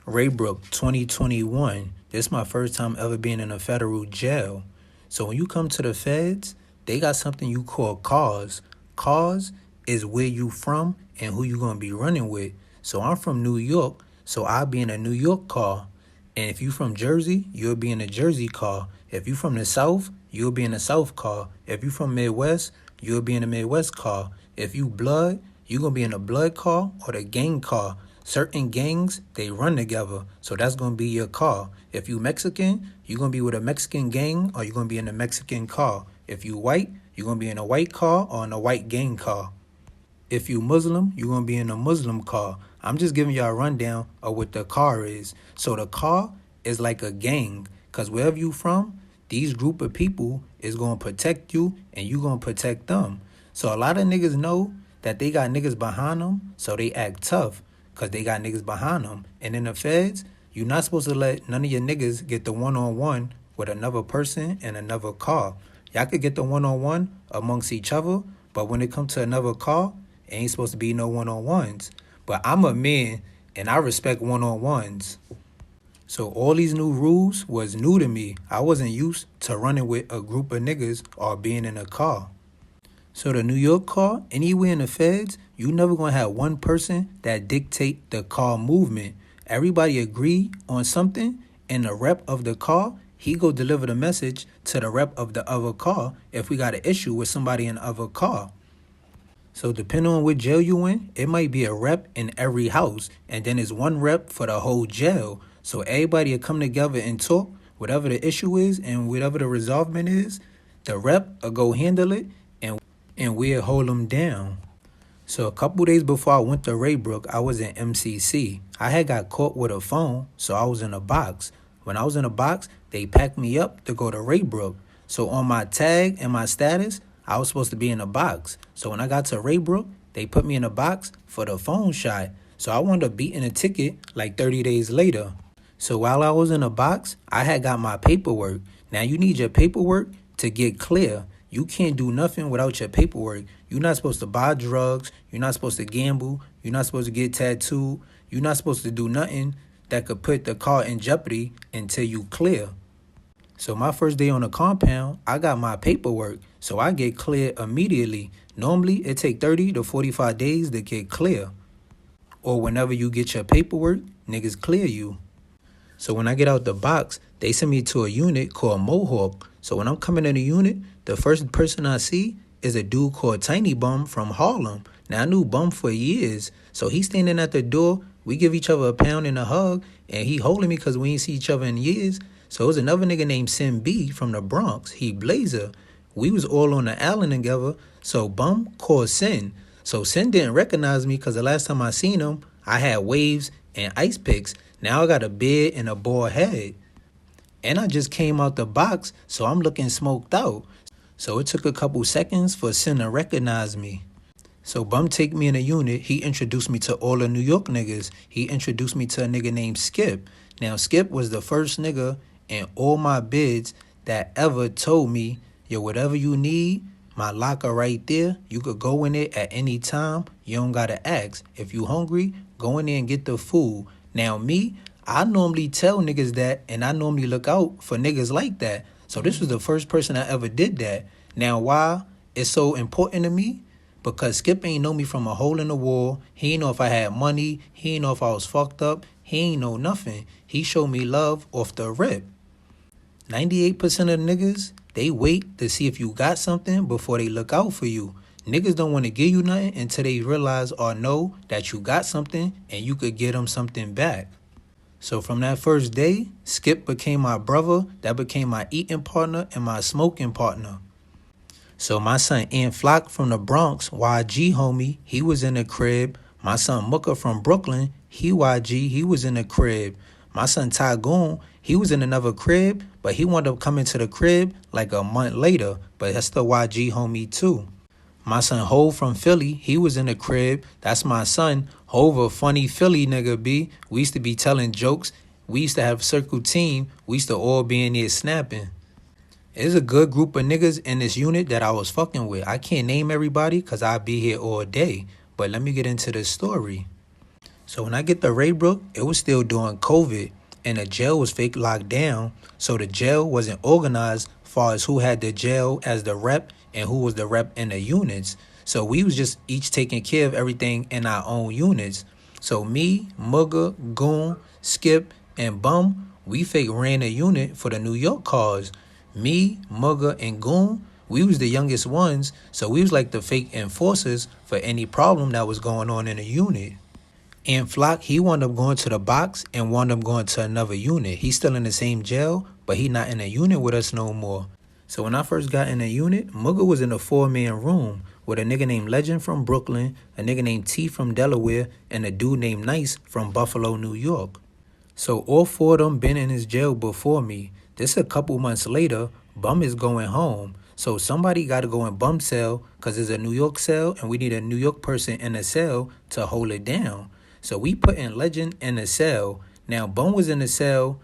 Raybrook 2021. This is my first time ever being in a federal jail. So when you come to the feds, they got something you call cause. Cause is where you from and who you gonna be running with. So I'm from New York, so I'll be in a New York car. And if you from Jersey, you'll be in a Jersey car. If you from the South, you'll be in a South car. If you from Midwest, you'll be in a Midwest car. If you blood, you gonna be in a blood car or the gang car. Certain gangs, they run together, so that's gonna be your car. If you Mexican, you're gonna be with a Mexican gang or you're gonna be in a Mexican car. If you white, you're gonna be in a white car or in a white gang car. If you Muslim, you're gonna be in a Muslim car. I'm just giving y'all a rundown of what the car is. So the car is like a gang, cause wherever you from, these group of people is gonna protect you and you gonna protect them. So a lot of niggas know that they got niggas behind them, so they act tough, cause they got niggas behind them. And in the feds, you're not supposed to let none of your niggas get the one-on-one with another person in another car. Y'all could get the one-on-one amongst each other, but when it comes to another car, it ain't supposed to be no one-on-ones. But I'm a man, and I respect one-on-ones. So all these new rules was new to me. I wasn't used to running with a group of niggas or being in a car. So the New York car, anywhere in the feds, you never gonna have one person that dictate the car movement. Everybody agree on something, and the rep of the car, he go deliver the message to the rep of the other car if we got an issue with somebody in the other car. So depending on what jail you in, it might be a rep in every house, and then it's one rep for the whole jail. So everybody will come together and talk, whatever the issue is and whatever the resolvement is, the rep will go handle it, and we'll hold them down. So a couple days before I went to Raybrook, I was in MCC. I had got caught with a phone, so I was in a box. When I was in a box, they packed me up to go to Raybrook. So on my tag and my status, I was supposed to be in a box. So when I got to Raybrook, they put me in a box for the phone shot. So I wound up beating a ticket like 30 days later. So while I was in a box, I had got my paperwork. Now you need your paperwork to get clear. You can't do nothing without your paperwork. You're not supposed to buy drugs. You're not supposed to gamble. You're not supposed to get tattooed. You're not supposed to do nothing that could put the car in jeopardy until you clear. So my first day on the compound, I got my paperwork, so I get clear immediately. Normally, it take 30 to 45 days to get clear. Or whenever you get your paperwork, niggas clear you. So when I get out the box, they send me to a unit called Mohawk. So when I'm coming in the unit, the first person I see is a dude called Tiny Bum from Harlem. Now, I knew Bum for years, so he's standing at the door. We give each other a pound and a hug, and he holding me because we ain't see each other in years. So it was another nigga named Sin B from the Bronx. He Blazer. We was all on the island together, so Bum called Sin. So Sin didn't recognize me because the last time I seen him, I had waves and ice picks. Now I got a beard and a bald head. And I just came out the box, so I'm looking smoked out. So it took a couple seconds for Sin to recognize me. So Bum take me in a unit. He introduced me to all the New York niggas. He introduced me to a nigga named Skip. Now Skip was the first nigga in all my bids that ever told me, yo, whatever you need, my locker right there, you could go in it at any time. You don't gotta ask. If you hungry, go in there and get the food. Now me, I normally tell niggas that, and I normally look out for niggas like that. So this was the first person I ever did that. Now why it's so important to me? Because Skip ain't know me from a hole in the wall. He ain't know if I had money. He ain't know if I was fucked up. He ain't know nothing. He showed me love off the rip. 98% of niggas, they wait to see if you got something before they look out for you. Niggas don't want to give you nothing until they realize or know that you got something and you could give them something back. So from that first day, Skip became my brother, that became my eating partner and my smoking partner. So my son Ant Flock from the Bronx, YG homie, he was in the crib. My son Mooka from Brooklyn, he YG, he was in the crib. My son Tygoon, he was in another crib, but he wound up coming to the crib like a month later, but that's the YG homie too. My son Hove from Philly, he was in the crib. That's my son. Hove, a funny Philly nigga, B. We used to be telling jokes. We used to have a circle team. We used to all be in there snapping. It's a good group of niggas in this unit that I was fucking with. I can't name everybody because I'll be here all day. But let me get into the story. So when I get to Raybrook, it was still during COVID, and the jail was fake locked down. So the jail wasn't organized far as who had the jail as the rep and who was the rep in the units. So we was just each taking care of everything in our own units. So me, Mugga, Goon, Skip, and Bum, we fake ran a unit for the New York cars. Me, Mugga, and Goon, we was the youngest ones, so we was like the fake enforcers for any problem that was going on in a unit. And Flock, he wound up going to the box and wound up going to another unit. He's still in the same jail, but he not in a unit with us no more. So when I first got in a unit, Mugga was in a 4-man room with a nigga named Legend from Brooklyn, a nigga named T from Delaware, and a dude named Nice from Buffalo, New York. So all four of them been in his jail before me. This a couple months later, Bum is going home. So somebody got to go in Bum's cell because it's a New York cell and we need a New York person in the cell to hold it down. So we put in Legend in the cell. Now Bum was in the cell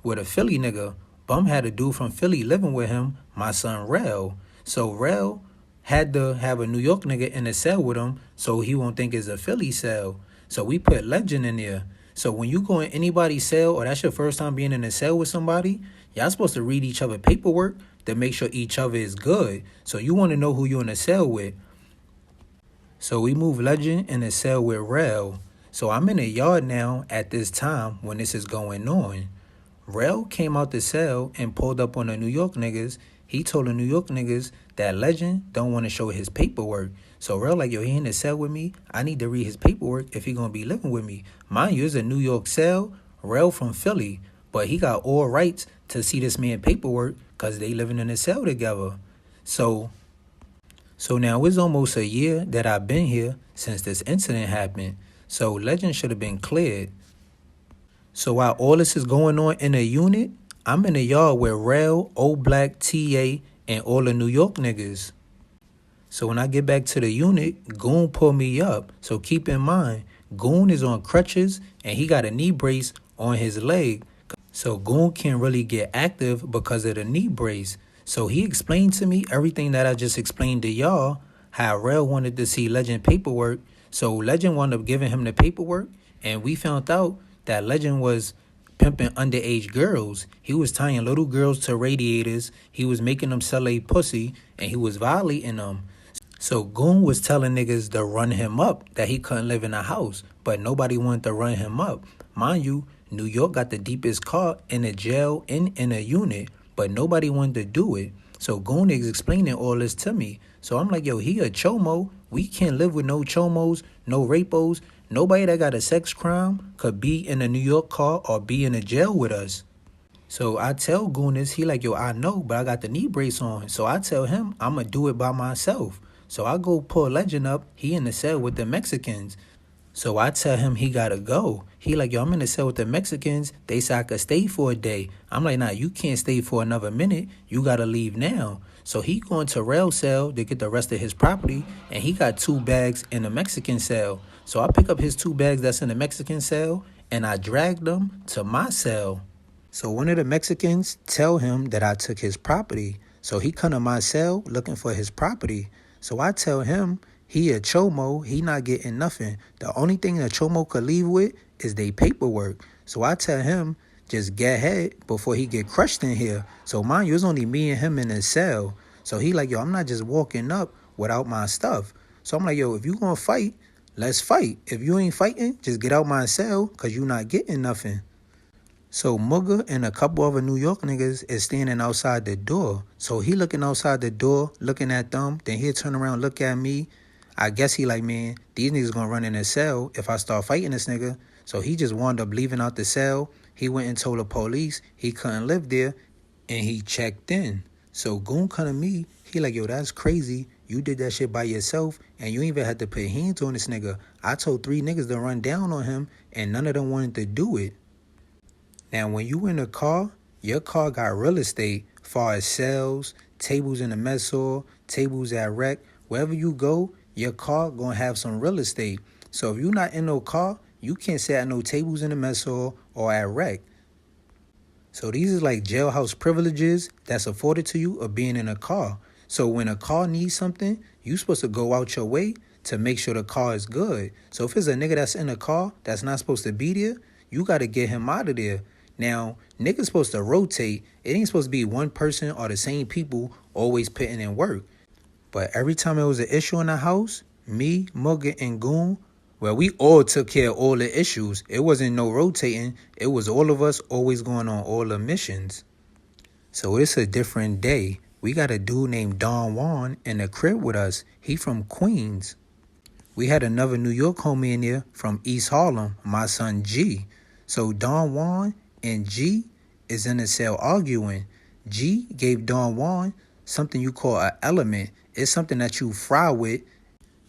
with a Philly nigga. Bum had a dude from Philly living with him, my son Rel. So Rel had to have a New York nigga in the cell with him so he won't think it's a Philly cell. So we put Legend in there. So when you go in anybody's cell or that's your first time being in a cell with somebody, y'all supposed to read each other paperwork to make sure each other is good. So you want to know who you're in a cell with. So we move Legend in a cell with Rel. So I'm in the yard now at this time when this is going on. Rel came out the cell and pulled up on the New York niggas. He told the New York niggas that Legend don't want to show his paperwork. So Rel like, yo, he in the cell with me. I need to read his paperwork if he gonna be living with me. Mind you, it's a New York cell. Rel from Philly. But he got all rights to see this man paperwork because they living in a cell together. So now it's almost a year that I've been here since this incident happened. So Legend should have been cleared. So while all this is going on in a unit, I'm in the yard with Rel, Old Black, TA, and all the New York niggas. So when I get back to the unit, Goon pulled me up. So keep in mind, Goon is on crutches and he got a knee brace on his leg. So Goon can't really get active because of the knee brace. So he explained to me everything that I just explained to y'all, how Rel wanted to see Legend paperwork. So Legend wound up giving him the paperwork, and we found out that Legend was pimping underage girls. He was tying little girls to radiators, he was making them sell a pussy, and he was violating them. So Goon was telling niggas to run him up, that he couldn't live in a house, but nobody wanted to run him up. Mind you, New York got the deepest car in a jail and in a unit, but nobody wanted to do it. So Goon is explaining all this to me. So I'm like, yo, he a chomo. We can't live with no chomos, no rapos. Nobody that got a sex crime could be in a New York car or be in a jail with us. So I tell Goon this, he like, yo, I know, but I got the knee brace on. So I tell him I'm going to do it by myself. So I go pull Legend up. He in the cell with the Mexicans. So I tell him he got to go. He like, yo, I'm in the cell with the Mexicans. They say I could stay for a day. I'm like, nah, you can't stay for another minute. You got to leave now. So he going to Rel's cell to get the rest of his property. And he got 2 bags in the Mexican cell. So I pick up his 2 bags that's in the Mexican cell. And I drag them to my cell. So one of the Mexicans tell him that I took his property. So he come to my cell looking for his property. So I tell him he a chomo, he not getting nothing. The only thing a chomo could leave with is they paperwork. So I tell him just get ahead before he get crushed in here. So mind you, it's only me and him in his cell. So he like, yo, I'm not just walking up without my stuff. So I'm like, yo, if you gonna fight, let's fight. If you ain't fighting, just get out my cell because you not getting nothing. So Mugga and a couple other New York niggas is standing outside the door. So he looking outside the door, looking at them. Then he'll turn around, look at me. I guess he like, man, these niggas gonna run in his cell if I start fighting this nigga. So he just wound up leaving out the cell. He went and told the police he couldn't live there, and he checked in. So Goon come to me. He like, yo, that's crazy. You did that shit by yourself, and you ain't even had to put hands on this nigga. I told 3 niggas to run down on him, and none of them wanted to do it. Now, when you in a car, your car got real estate, far as cells, tables in the mess hall, tables at rec. Wherever you go, your car gonna have some real estate. So if you not in no car, you can't sit at no tables in the mess hall or at rec. So these is like jailhouse privileges that's afforded to you of being in a car. So when a car needs something, you supposed to go out your way to make sure the car is good. So if it's a nigga that's in the car that's not supposed to be there, you got to get him out of there. Now, niggas supposed to rotate. It ain't supposed to be one person or the same people always putting in work. But every time it was an issue in the house, me, Mugga, and Goon, well, we all took care of all the issues. It wasn't no rotating. It was all of us always going on all the missions. So it's a different day. We got a dude named Don Juan in the crib with us. He from Queens. We had another New York homie in there from East Harlem, my son G. So Don Juan and G is in the cell arguing. G gave Don Juan something you call an element. It's something that you fry with.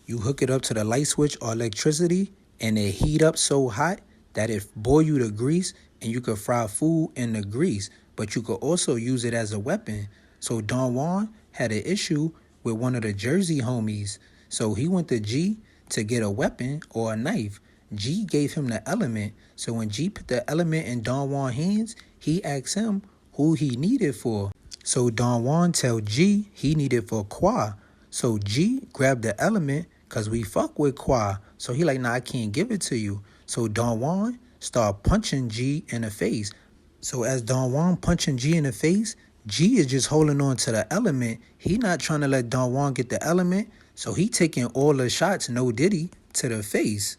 You hook it up to the light switch or electricity, and it heat up so hot that it boil you the grease, and you could fry food in the grease. But you could also use it as a weapon. So Don Juan had an issue with one of the Jersey homies. So he went to G to get a weapon or a knife. G gave him the element. So when G put the element in Don Juan's hands, he asked him who he needed for. So Don Juan tell G he needed for Qua. So G grabbed the element because we fuck with Qua. So he like, nah, I can't give it to you. So Don Juan start punching G in the face. So as Don Juan punching G in the face, G is just holding on to the element. He not trying to let Don Juan get the element. So he taking all the shots, no diddy, to the face.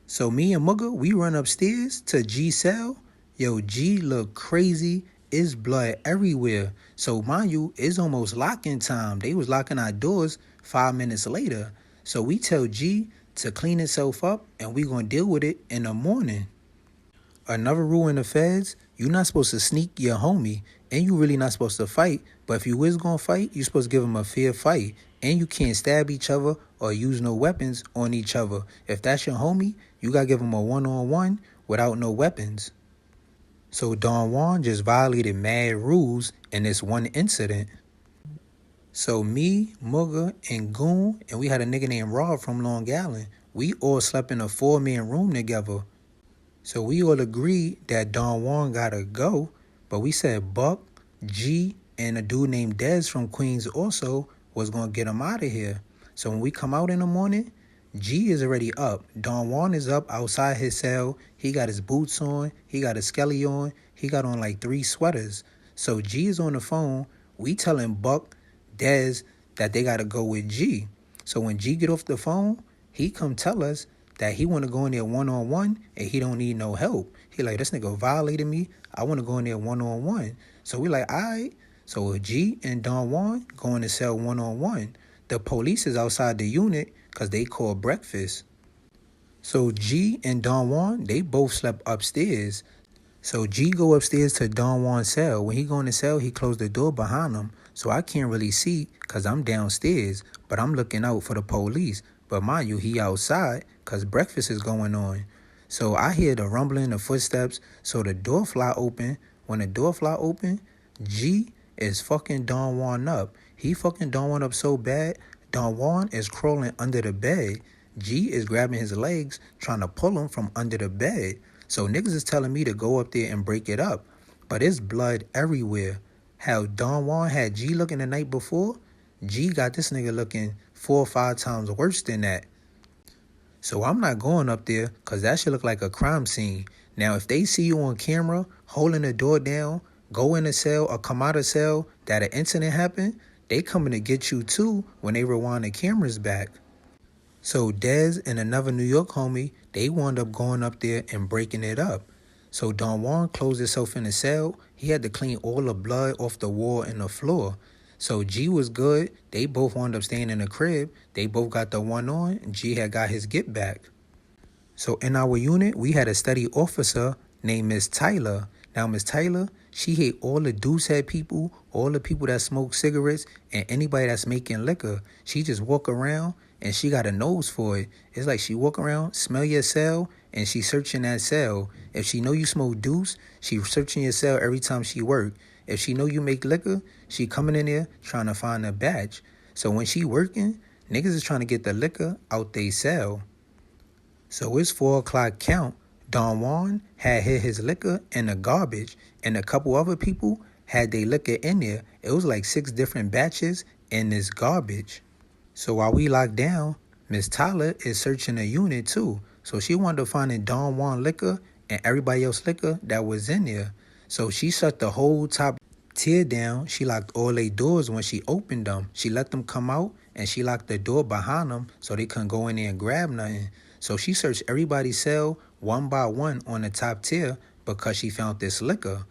So me and Mugga, we run upstairs to G's cell. Yo, G look crazy. It's blood everywhere. So mind you, it's almost locking time. They was locking our doors 5 minutes later. So we tell G to clean itself up, and we gonna deal with it in the morning. Another rule in the feds, you're not supposed to sneak your homie, and you really not supposed to fight. But if you is gonna fight, you're supposed to give him a fair fight. And you can't stab each other or use no weapons on each other. If that's your homie, you gotta give him a one-on-one without no weapons. So Don Juan just violated mad rules in this one incident. So me, Mugga, and Goon, and we had a nigga named Rob from Long Island. We all slept in a 4-man room together. So we all agreed that Don Juan gotta go, but we said Buck, G, and a dude named Dez from Queens also was gonna get him out of here. So when we come out in the morning, G is already up. Don Juan is up outside his cell. He got his boots on. He got his skelly on. He got on like 3 sweaters. So G is on the phone. We telling Buck, Dez, that they got to go with G. So when G get off the phone, he come tell us that he want to go in there one-on-one and he don't need no help. He like, this nigga violated me. I want to go in there one-on-one. So we like, all right. So G and Don Juan go in the cell one-on-one. The police is outside the unit because they call breakfast. So G and Don Juan, they both slept upstairs. So G go upstairs to Don Juan's cell. When he go in the cell, he closed the door behind him. So I can't really see because I'm downstairs, but I'm looking out for the police. But mind you, he outside because breakfast is going on. So I hear the rumbling, the footsteps. So the door fly open. When the door fly open, G is fucking Don Juan up. He fucking Don Juan up so bad, Don Juan is crawling under the bed. G is grabbing his legs, trying to pull him from under the bed. So niggas is telling me to go up there and break it up. But it's blood everywhere. How Don Juan had G looking the night before, G got this nigga looking 4 or 5 times worse than that. So I'm not going up there because that shit look like a crime scene. Now, if they see you on camera holding the door down, go in a cell or come out of cell that an incident happened, they coming to get you too when they rewind the cameras back. So Dez and another New York homie, they wound up going up there and breaking it up. So Don Juan closed himself in the cell. He had to clean all the blood off the wall and the floor. So G was good. They both wound up staying in the crib. They both got the one on, and G had got his get back. So in our unit, we had a steady officer named Miss Tyler. Now, Miss Tyler, she hate all the deuce head people, all the people that smoke cigarettes, and anybody that's making liquor. She just walk around, and she got a nose for it. It's like she walk around, smell your cell, and she searching that cell. If she know you smoke deuce, she searching your cell every time she work. If she know you make liquor, she coming in there trying to find a batch. So when she working, niggas is trying to get the liquor out they cell. So it's 4 o'clock count. Don Juan had hid his liquor in the garbage, and a couple other people had their liquor in there. It was like 6 different batches in this garbage. So while we locked down, Miss Tyler is searching the unit too. So she wanted to find Don Juan liquor and everybody else liquor that was in there. So she shut the whole top tier down. She locked all their doors when she opened them. She let them come out and she locked the door behind them so they couldn't go in there and grab nothing. So she searched everybody's cell one by one on the top tier because she found this liquor.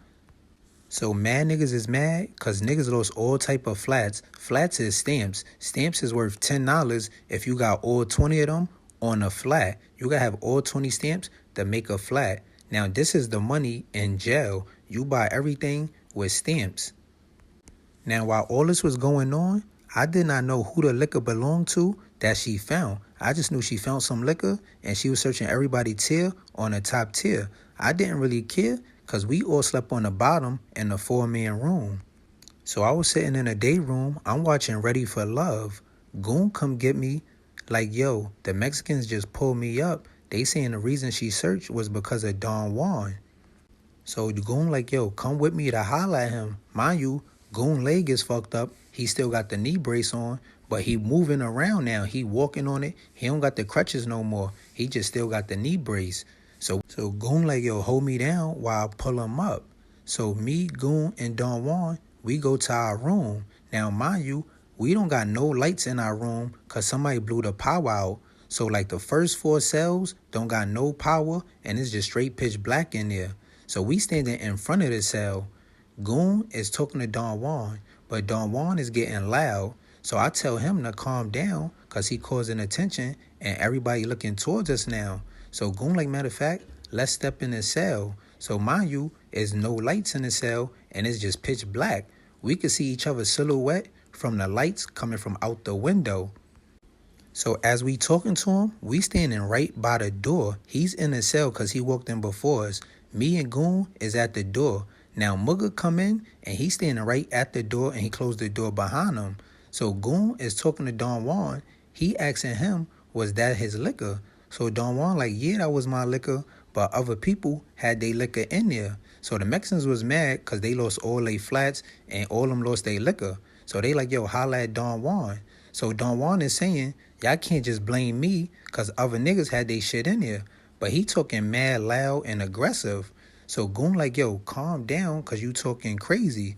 So mad niggas is mad because niggas lost all type of flats. Flats is stamps. Stamps is worth $10 if you got all 20 of them on a flat. You gotta have all 20 stamps to make a flat. Now this is the money in jail. You buy everything with stamps. Now while all this was going on, I did not know who the liquor belonged to that she found. I just knew she found some liquor and she was searching everybody's tier on the top tier. I didn't really care because we all slept on the bottom in the 4-man room. So I was sitting in a day room. I'm watching Ready for Love. Goon come get me like, yo, the Mexicans just pulled me up. They saying the reason she searched was because of Don Juan. So Goon like, yo, come with me to holler at him. Mind you, Goon leg is fucked up. He still got the knee brace on, but he moving around now. He walking on it. He don't got the crutches no more. He just still got the knee brace. So Goon like, yo, hold me down while I pull him up. So me, Goon, and Don Juan, we go to our room. Now, mind you, we don't got no lights in our room because somebody blew the power out. So like the first 4 cells don't got no power and it's just straight pitch black in there. So we standing in front of the cell. Goon is talking to Don Juan, but Don Juan is getting loud. So I tell him to calm down because he causing attention and everybody looking towards us now. So Goon like, matter of fact, let's step in the cell. So mind you, there's no lights in the cell and it's just pitch black. We could see each other's silhouette from the lights coming from out the window. So as we talking to him, we standing right by the door. He's in the cell because he walked in before us. Me and Goon is at the door. Now Mugga come in and he's standing right at the door and he closed the door behind him. So Goon is talking to Don Juan. He asking him, was that his liquor? So Don Juan like, yeah, that was my liquor, but other people had their liquor in there. So the Mexicans was mad because they lost all their flats and all of them lost their liquor. So they like, yo, holla at Don Juan. So Don Juan is saying, y'all can't just blame me because other niggas had their shit in there. But he talking mad loud and aggressive. So Goon like, yo, calm down because you talking crazy.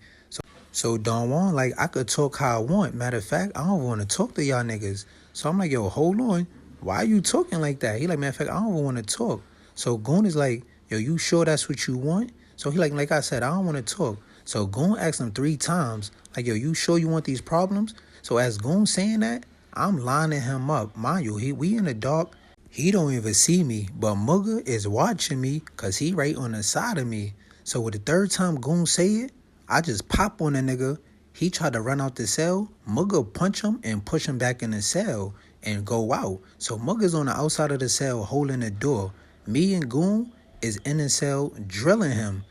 So Don Juan like, I could talk how I want. Matter of fact, I don't want to talk to y'all niggas. So I'm like, yo, hold on. Why are you talking like that? He like, matter of fact, I don't want to talk. So Goon is like, yo, you sure that's what you want? So he like I said, I don't want to talk. So Goon asked him 3 times, like, yo, you sure you want these problems? So as Goon saying that, I'm lining him up. Mind you, we in the dark. He don't even see me, but Mugga is watching me because he right on the side of me. So with the 3rd time Goon say it, I just pop on the nigga. He tried to run out the cell. Mugga punch him and push him back in the cell and go out. So Mugga's on the outside of the cell holding the door. Me and Goon is in the cell drilling him.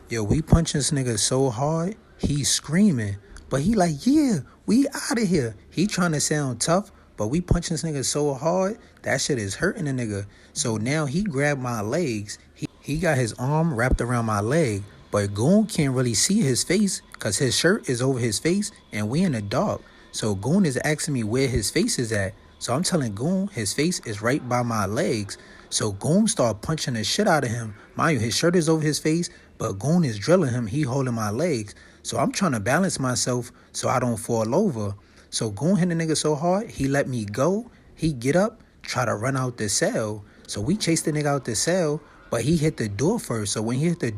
Yo, we punch this nigga so hard, he's screaming. But he like, yeah, we out of here. He trying to sound tough, but we punch this nigga so hard, that shit is hurting the nigga. So now he grabbed my legs. He got his arm wrapped around my leg. But Goon can't really see his face because his shirt is over his face and we in the dark. So Goon is asking me where his face is at. So I'm telling Goon his face is right by my legs. So Goon start punching the shit out of him. Mind you, his shirt is over his face, but Goon is drilling him. He holding my legs. So I'm trying to balance myself so I don't fall over. So Goon hit the nigga so hard, he let me go. He get up, try to run out the cell. So we chased the nigga out the cell, but he hit the door first. So when he hit the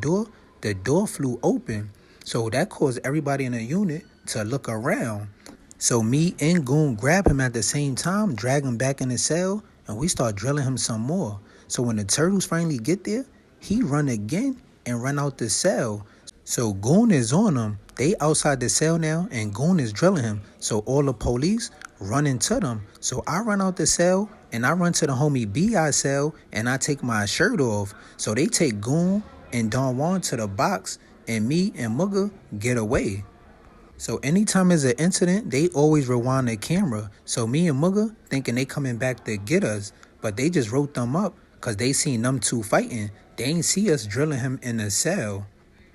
door flew open. So that caused everybody in the unit to look around. So me and Goon grab him at the same time, drag him back in the cell, and we start drilling him some more. So when the turtles finally get there, he run again and run out the cell. So Goon is on him. They outside the cell now, and Goon is drilling him. So all the police run into them. So I run out the cell, and I run to the homie B.I. cell, and I take my shirt off. So they take Goon and Don Juan to the box, and me and Mugga get away. So anytime there's an incident, they always rewind the camera. So me and Mugga thinking they coming back to get us, but they just wrote them up because they seen them 2 fighting. They ain't see us drilling him in the cell.